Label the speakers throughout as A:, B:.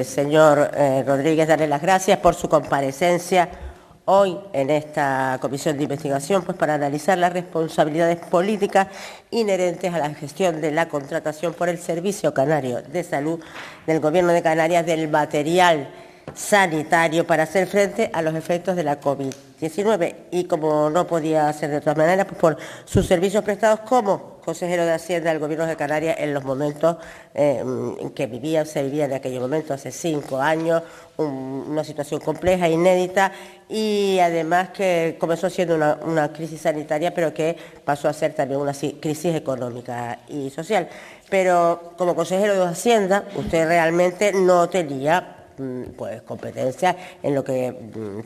A: Señor Rodríguez, darle las gracias por su comparecencia hoy en esta comisión de investigación, pues para analizar las responsabilidades políticas inherentes a la gestión de la contratación por el Servicio Canario de Salud del Gobierno de Canarias del material sanitario para hacer frente a los efectos de la COVID-19. Y como no podía ser de otra manera, pues por sus servicios prestados como consejero de Hacienda del Gobierno de Canarias en los momentos en que se vivía en aquellos momentos, hace 5 años, una situación compleja, inédita, y además que comenzó siendo una crisis sanitaria, pero que pasó a ser también una crisis económica y social. Pero como consejero de Hacienda, usted realmente no tenía pues competencia en lo que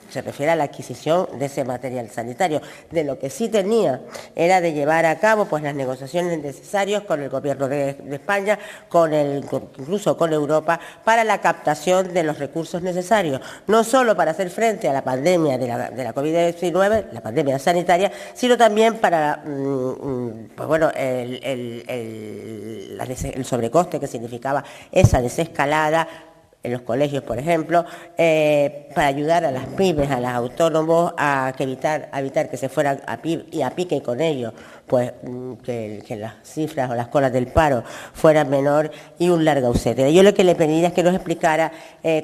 A: se refiere a la adquisición de ese material sanitario. De lo que sí tenía era de llevar a cabo pues las negociaciones necesarias con el Gobierno de España, incluso con Europa, para la captación de los recursos necesarios, no solo para hacer frente a la pandemia de la COVID-19, la pandemia sanitaria, sino también para pues bueno, el sobrecoste que significaba esa desescalada en los colegios, por ejemplo, para ayudar a las pymes, a los autónomos, a evitar que se fueran a pique y con ello, pues que las cifras o las colas del paro fueran menor y un largo etcétera. Yo lo que le pediría es que nos explicara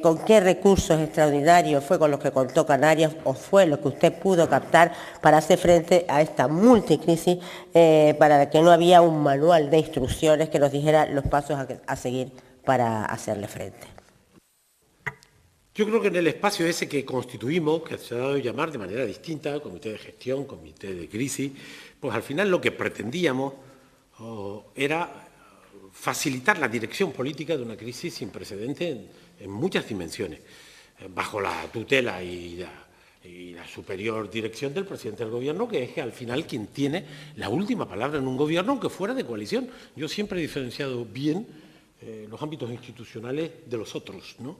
A: con qué recursos extraordinarios fue con los que contó Canarias o fue lo que usted pudo captar para hacer frente a esta multicrisis, para que no había un manual de instrucciones que nos dijera los pasos a seguir para hacerle frente.
B: Yo creo que en el espacio ese que constituimos, que se ha dado a llamar de manera distinta, comité de gestión, comité de crisis, pues al final lo que pretendíamos era facilitar la dirección política de una crisis sin precedentes en muchas dimensiones, bajo la tutela y la superior dirección del presidente del Gobierno, que es al final quien tiene la última palabra en un Gobierno, aunque fuera de coalición. Yo siempre he diferenciado bien los ámbitos institucionales de los otros, ¿no?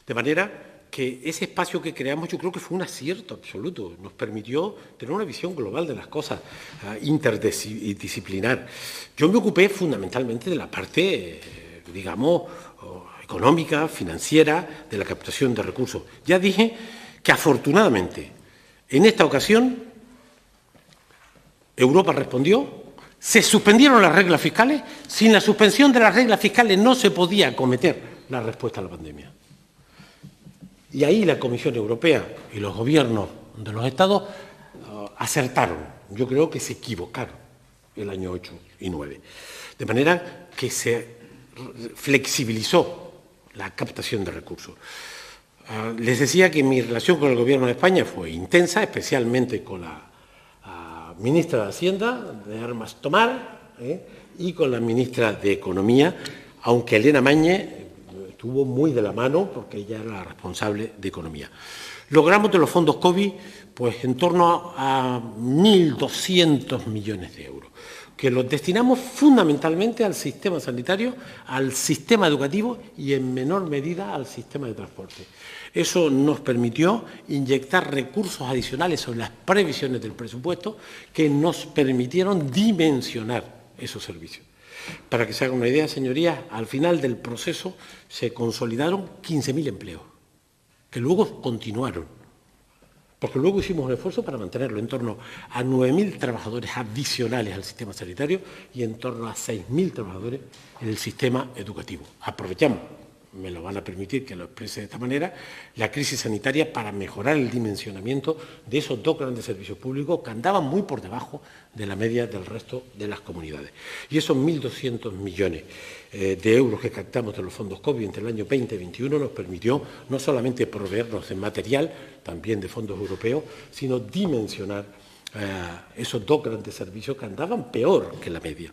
B: De manera que ese espacio que creamos yo creo que fue un acierto absoluto, nos permitió tener una visión global de las cosas, interdisciplinar. Yo me ocupé fundamentalmente de la parte, digamos, económica, financiera, de la captación de recursos. Ya dije que afortunadamente en esta ocasión Europa respondió. Se suspendieron las reglas fiscales. Sin la suspensión de las reglas fiscales no se podía acometer la respuesta a la pandemia. Y ahí la Comisión Europea y los gobiernos de los Estados acertaron. Yo creo que se equivocaron el año 8 y 9. De manera que se flexibilizó la captación de recursos. Les decía que mi relación con el Gobierno de España fue intensa, especialmente con la ministra de Hacienda, de Armas Tomar, y con la ministra de Economía, aunque Elena Mañez estuvo muy de la mano porque ella era la responsable de Economía. Logramos de los fondos COVID pues en torno a 1.200 millones de euros, que los destinamos fundamentalmente al sistema sanitario, al sistema educativo y en menor medida al sistema de transporte. Eso nos permitió inyectar recursos adicionales sobre las previsiones del presupuesto que nos permitieron dimensionar esos servicios. Para que se hagan una idea, señorías, al final del proceso se consolidaron 15.000 empleos, que luego continuaron, porque luego hicimos un esfuerzo para mantenerlo en torno a 9.000 trabajadores adicionales al sistema sanitario y en torno a 6.000 trabajadores en el sistema educativo. Aprovechamos, me lo van a permitir que lo exprese de esta manera, la crisis sanitaria para mejorar el dimensionamiento de esos dos grandes servicios públicos que andaban muy por debajo de la media del resto de las comunidades. Y esos 1.200 millones de euros que captamos de los fondos COVID entre el año 20 y 21 nos permitió no solamente proveernos de material, también de fondos europeos, sino dimensionar esos dos grandes servicios que andaban peor que la media.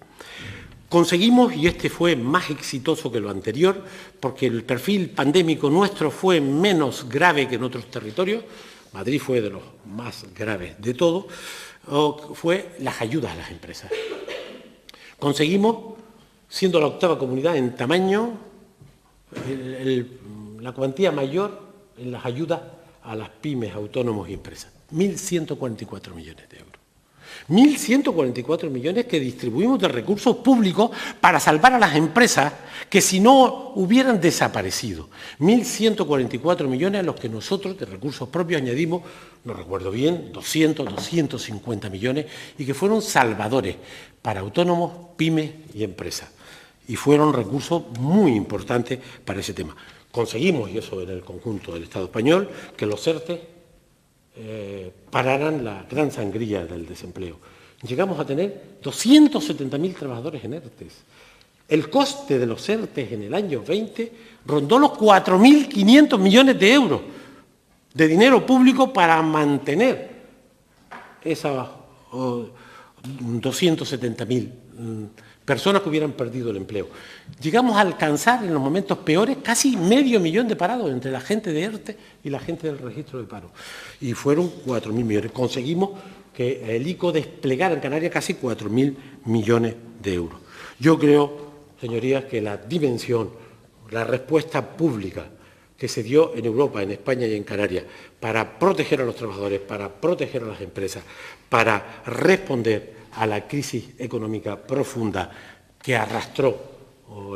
B: Conseguimos, y este fue más exitoso que lo anterior, porque el perfil pandémico nuestro fue menos grave que en otros territorios, Madrid fue de los más graves de todos, fue las ayudas a las empresas. Conseguimos, siendo la octava comunidad en tamaño, la cuantía mayor en las ayudas a las pymes, autónomos y empresas, 1.144 millones de euros. 1.144 millones que distribuimos de recursos públicos para salvar a las empresas que si no hubieran desaparecido. 1.144 millones a los que nosotros de recursos propios añadimos, no recuerdo bien, 250 millones y que fueron salvadores para autónomos, pymes y empresas. Y fueron recursos muy importantes para ese tema. Conseguimos, y eso en el conjunto del Estado español, que los ERTE pararan la gran sangría del desempleo. Llegamos a tener 270.000 trabajadores en ERTES. El coste de los ERTES en el año 20 rondó los 4.500 millones de euros de dinero público para mantener esas 270.000 personas que hubieran perdido el empleo. Llegamos a alcanzar en los momentos peores casi 500.000 de parados entre la gente de ERTE y la gente del registro de paro. Y fueron 4.000 millones. Conseguimos que el ICO desplegara en Canarias casi 4.000 millones de euros. Yo creo, señorías, que la dimensión, la respuesta pública que se dio en Europa, en España y en Canarias para proteger a los trabajadores, para proteger a las empresas, para responder a la crisis económica profunda que arrastró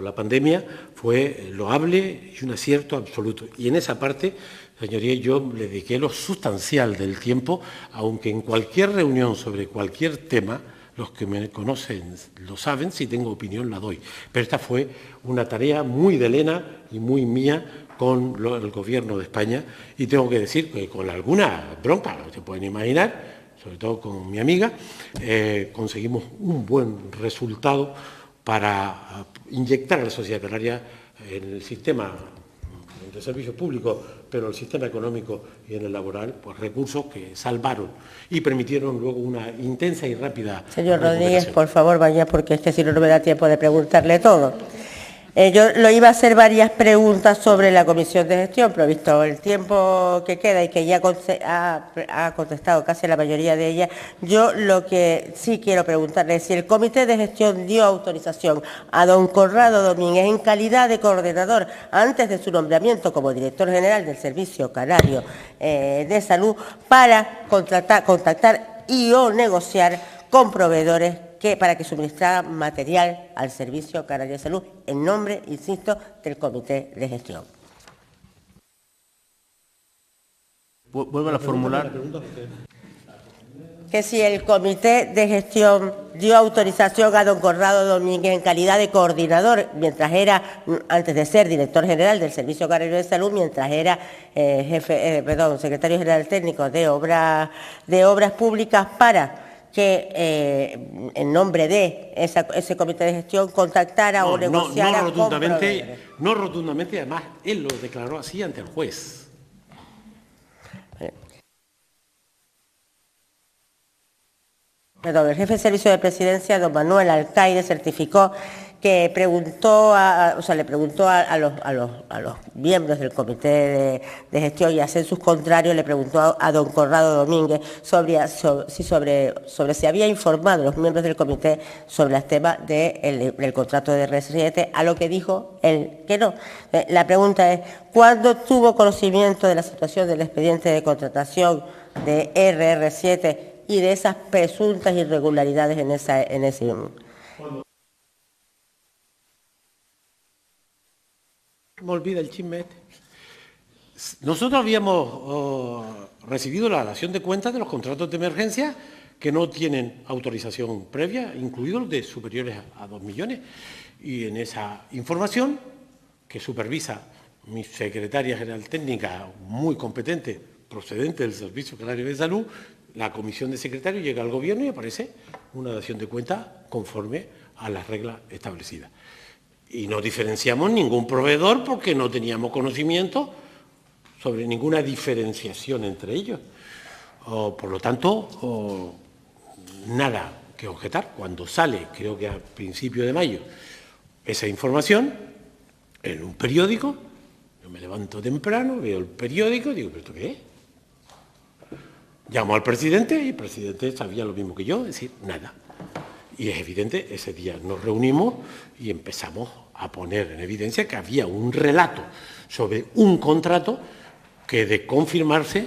B: la pandemia, fue loable y un acierto absoluto. Y en esa parte, señorías, yo le dediqué lo sustancial del tiempo, aunque en cualquier reunión sobre cualquier tema, los que me conocen lo saben, si tengo opinión la doy. Pero esta fue una tarea muy de Elena y muy mía con el Gobierno de España, y tengo que decir que con alguna bronca, se pueden imaginar, sobre todo con mi amiga, conseguimos un buen resultado para inyectar a la sociedad canaria en el sistema de servicios públicos, pero el sistema económico y en el laboral, pues recursos que salvaron y permitieron luego una intensa y rápida
A: Señor Rodríguez, por favor, vaya, porque es que si no, no me da tiempo de preguntarle todo. Yo lo iba a hacer varias preguntas sobre la Comisión de Gestión, pero visto el tiempo que queda y que ya ha contestado casi la mayoría de ellas, yo lo que sí quiero preguntarle es si el Comité de Gestión dio autorización a don Conrado Domínguez en calidad de coordinador antes de su nombramiento como director general del Servicio Canario de Salud para contactar y o negociar con proveedores para que suministraran material al Servicio Canario de Salud, en nombre, insisto, del Comité de Gestión.
C: Vuelvo a formular.
A: Que si el Comité de Gestión dio autorización a don Conrado Domínguez en calidad de coordinador, mientras era, antes de ser director general del Servicio Canario de Salud, mientras era secretario general técnico de Obras Públicas, para que en nombre de ese comité de gestión contactara o negociara con proveedores.
B: No rotundamente, además él lo declaró así ante el juez.
A: Perdón, el jefe de servicio de presidencia, don Manuel Alcaide, certificó que le preguntó a los miembros del comité de gestión y a census contrarios, le preguntó a don Conrado Domínguez sobre si había informado a los miembros del comité sobre el tema del contrato de RR7, a lo que dijo él que no. La pregunta es, ¿cuándo tuvo conocimiento de la situación del expediente de contratación de RR7 y de esas presuntas irregularidades en ese?
B: Me olvida el chisme este. Nosotros habíamos recibido la dación de cuentas de los contratos de emergencia que no tienen autorización previa, incluidos los de superiores a 2 millones. Y en esa información, que supervisa mi secretaria general técnica, muy competente, procedente del Servicio Canario de Salud, la comisión de secretarios llega al Gobierno y aparece una dación de cuentas conforme a las reglas establecidas. Y no diferenciamos ningún proveedor porque no teníamos conocimiento sobre ninguna diferenciación entre ellos. Por lo tanto, nada que objetar. Cuando sale, creo que a principios de mayo, esa información en un periódico, yo me levanto temprano, veo el periódico y digo, ¿pero esto qué es? Llamo al presidente y el presidente sabía lo mismo que yo, es decir, nada. Y es evidente, ese día nos reunimos y empezamos a poner en evidencia que había un relato sobre un contrato que de confirmarse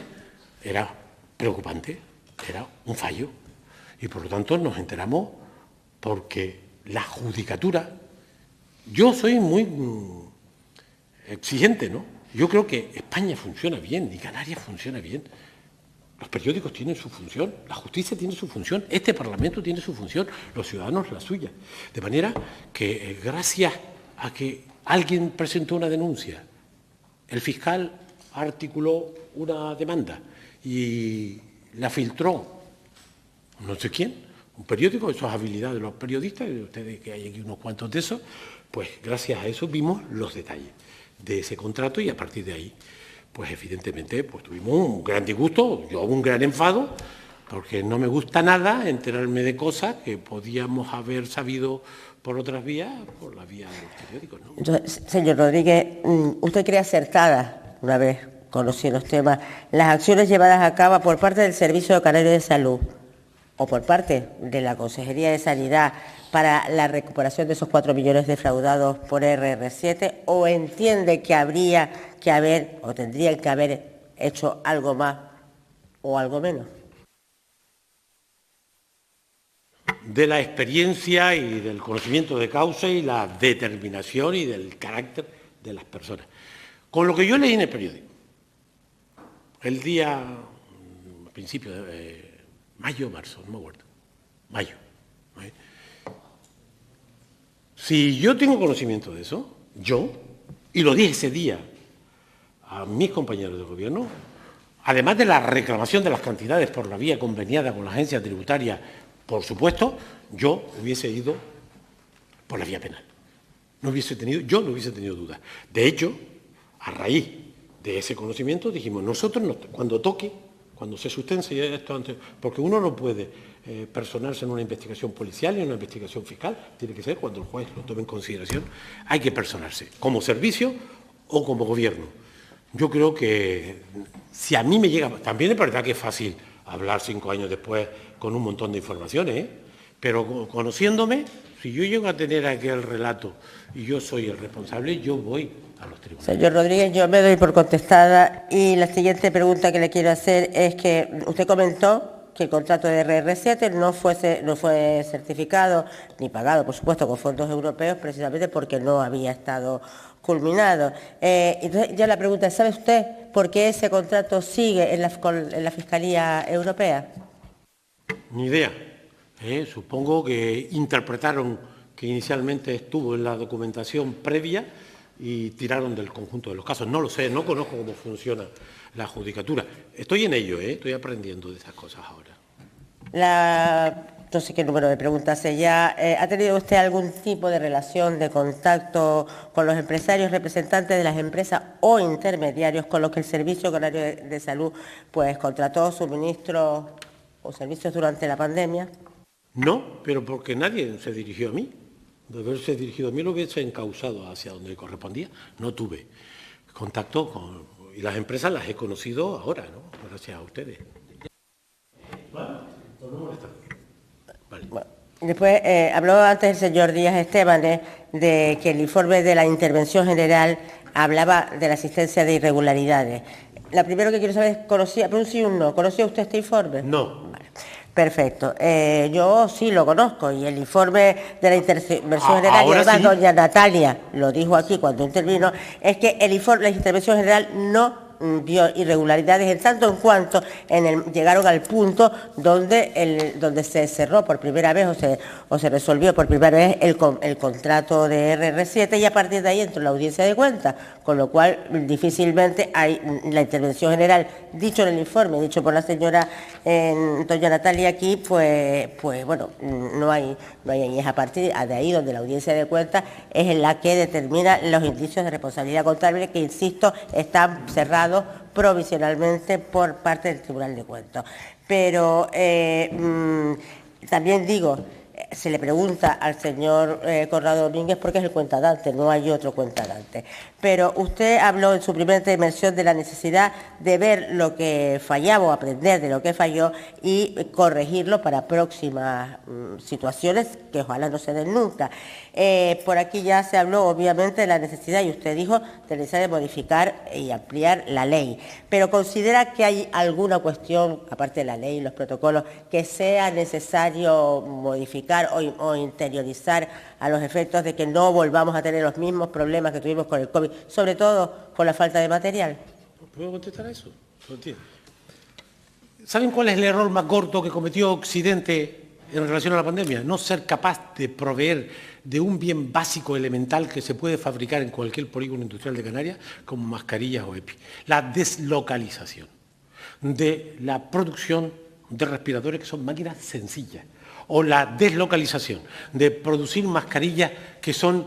B: era preocupante, era un fallo. Y por lo tanto nos enteramos porque la judicatura, yo soy muy exigente, ¿no? Yo creo que España funciona bien y Canarias funciona bien. Los periódicos tienen su función, la justicia tiene su función, este Parlamento tiene su función, los ciudadanos la suya. De manera que gracias a que alguien presentó una denuncia, el fiscal articuló una demanda y la filtró no sé quién, un periódico, eso es habilidad de los periodistas, y de ustedes que hay aquí unos cuantos de esos, pues gracias a eso vimos los detalles de ese contrato y a partir de ahí, pues evidentemente pues tuvimos un gran disgusto, yo un gran enfado, porque no me gusta nada enterarme de cosas que podíamos haber sabido por otras vías, por la vía de los periódicos, ¿no?
A: Entonces, señor Rodríguez, ¿usted cree acertada, una vez conocido los temas, las acciones llevadas a cabo por parte del Servicio Canario de Salud o por parte de la Consejería de Sanidad para la recuperación de esos 4 millones defraudados por RR7, o entiende que habría que haber o tendrían que haber hecho algo más o algo menos?
B: De la experiencia y del conocimiento de causa y la determinación y del carácter de las personas. Con lo que yo leí en el periódico, el día, a principios de mayo o marzo, no me acuerdo, mayo. Si yo tengo conocimiento de eso, yo, y lo dije ese día a mis compañeros de gobierno, además de la reclamación de las cantidades por la vía conveniada con la agencia tributaria, por supuesto, yo hubiese ido por la vía penal. Yo no hubiese tenido dudas. De hecho, a raíz de ese conocimiento dijimos, nosotros cuando toque, cuando se sustencie esto antes, porque uno no puede personarse en una investigación policial y en una investigación fiscal, tiene que ser cuando el juez lo tome en consideración, hay que personarse como servicio o como gobierno. Yo creo que si a mí me llega, también es verdad que es fácil hablar 5 años después con un montón de informaciones, ¿eh? Pero conociéndome, si yo llego a tener aquel relato y yo soy el responsable, yo voy a los tribunales.
A: Señor Rodríguez, yo me doy por contestada y la siguiente pregunta que le quiero hacer es que usted comentó que el contrato de RR7 no fue certificado ni pagado, por supuesto, con fondos europeos, precisamente porque no había estado culminado. Entonces, ya la pregunta es, ¿sabe usted por qué ese contrato sigue en la Fiscalía Europea?
B: Ni idea. Supongo que interpretaron que inicialmente estuvo en la documentación previa y tiraron del conjunto de los casos. No lo sé, no conozco cómo funciona la judicatura. Estoy en ello, estoy aprendiendo de esas cosas ahora.
A: No sé qué número de preguntas ya. ¿Ha tenido usted algún tipo de relación, de contacto con los empresarios, representantes de las empresas o intermediarios con los que el Servicio Canario de Salud pues contrató suministros o servicios durante la pandemia?
B: No, pero porque nadie se dirigió a mí. De haberse dirigido a mí lo hubiese encausado hacia donde correspondía. No tuve contacto con... Y las empresas las he conocido ahora, ¿no? Gracias a ustedes. Vale.
A: Bueno, después habló antes el señor Díaz Estebanes de que el informe de la Intervención General hablaba de la existencia de irregularidades. Lo primero que quiero saber es, ¿conocía usted este informe?
B: No.
A: Vale. Perfecto. Yo sí lo conozco y el informe de la Intervención General, y además sí, doña Natalia lo dijo aquí cuando intervino, es que el informe de la Intervención General no vio irregularidades en tanto en cuanto llegaron al punto donde se cerró por primera vez o se resolvió por primera vez el contrato de RR7 y a partir de ahí entró la audiencia de cuentas, con lo cual difícilmente hay la Intervención General, dicho en el informe, dicho por la señora doña Natalia aquí, pues bueno, no hay, y es a partir de ahí donde la audiencia de cuentas es en la que determina los indicios de responsabilidad contable que, insisto, están cerrados provisionalmente por parte del Tribunal de Cuentas. Pero también digo, se le pregunta al señor Conrado Domínguez porque es el cuentadante, no hay otro cuentadante. Pero usted habló en su primera intervención de la necesidad de ver lo que fallaba o aprender de lo que falló y corregirlo para próximas situaciones que ojalá no se den nunca. Por aquí ya se habló obviamente de la necesidad, y usted dijo, de la necesidad de modificar y ampliar la ley. Pero ¿considera que hay alguna cuestión, aparte de la ley y los protocolos, que sea necesario modificar o interiorizar a los efectos de que no volvamos a tener los mismos problemas que tuvimos con el COVID, sobre todo con la falta de material?
B: ¿Puedo contestar a eso? ¿Saben cuál es el error más gordo que cometió Occidente en relación a la pandemia? No ser capaz de proveer de un bien básico elemental que se puede fabricar en cualquier polígono industrial de Canarias, como mascarillas o EPI. La deslocalización de la producción de respiradores, que son máquinas sencillas, o la deslocalización de producir mascarillas, que son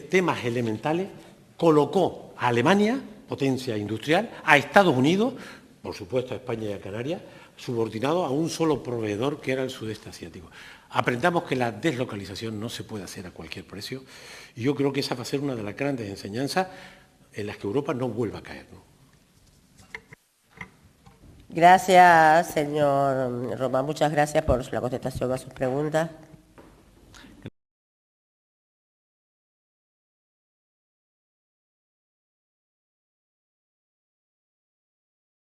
B: temas elementales, colocó a Alemania, potencia industrial, a Estados Unidos, por supuesto a España y a Canarias, subordinado a un solo proveedor que era el sudeste asiático. Aprendamos que la deslocalización no se puede hacer a cualquier precio, y yo creo que esa va a ser una de las grandes enseñanzas en las que Europa no vuelva a caer, ¿no?
A: Gracias, señor Román. Muchas gracias por la contestación a sus preguntas.